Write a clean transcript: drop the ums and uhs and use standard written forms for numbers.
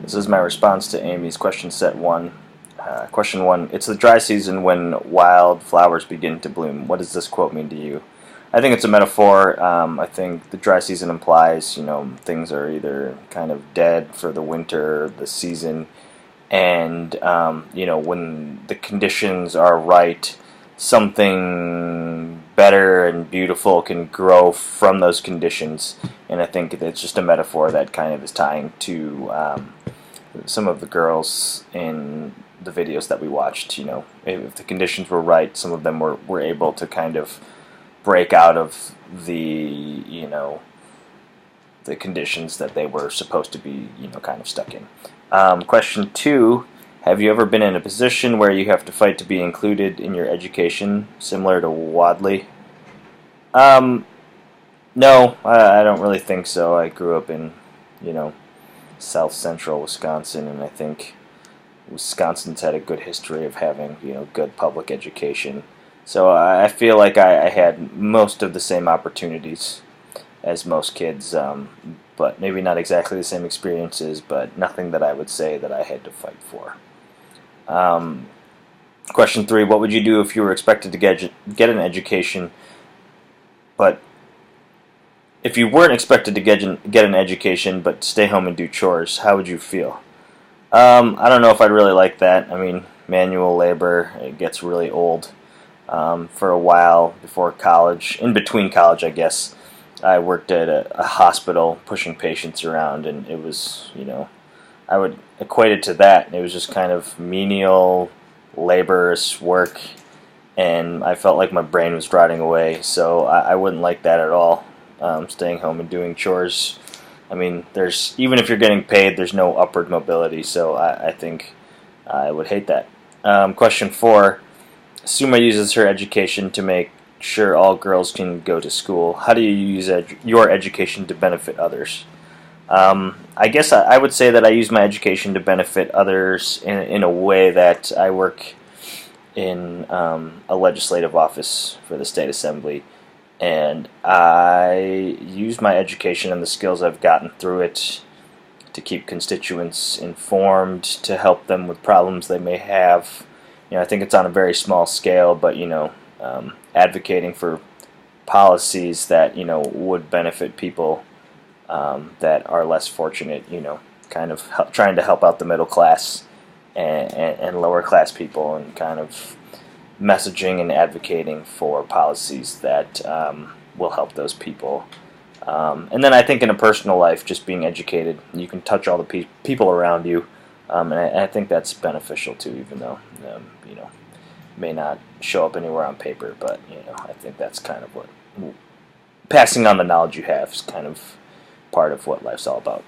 This is my response to Amy's question set one. Question one: It's the dry season when wild flowers begin to bloom. What does this quote mean to you? I think it's a metaphor. I think the dry season implies, things are either kind of dead for the winter, the season, and when the conditions are right, something better and beautiful can grow from those conditions. And I think it's just a metaphor that kind of is tying to some of the girls in the videos that we watched. If the conditions were right, some of them were able to kind of break out of the conditions that they were supposed to be, kind of stuck in. Question two: Have you ever been in a position where you have to fight to be included in your education, similar to Wadley? No, I don't really think so. I grew up in, South Central Wisconsin, and I think Wisconsin's had a good history of having, good public education. So I feel like I had most of the same opportunities as most kids, but maybe not exactly the same experiences, but nothing that I would say that I had to fight for. Question three: What would you do if you were expected to get an education, but if you weren't expected to get an education but stay home and do chores? How would you feel? I don't know if I'd really like that. I mean, manual labor, it gets really old. For a while before college, in between college, I guess, I worked at a hospital pushing patients around, and it was, I would equate it to that. It was just kind of menial, laborious work, and I felt like my brain was rotting away, so I wouldn't like that at all, staying home and doing chores. I mean, even if you're getting paid, there's no upward mobility, so I think I would hate that. Question four: Suma uses her education to make sure all girls can go to school. How do you use your education to benefit others? I guess I would say that I use my education to benefit others in a way that I work in a legislative office for the state assembly, and I use my education and the skills I've gotten through it to keep constituents informed, to help them with problems they may have. I think it's on a very small scale, but advocating for policies that would benefit people that are less fortunate. Kind of trying to help out the middle class and lower class people, and kind of messaging and advocating for policies that will help those people. And then I think in a personal life, just being educated, you can touch all the people around you. And I think that's beneficial too, even though may not show up anywhere on paper. But I think that's kind of what passing on the knowledge you have is kind of part of what life's all about.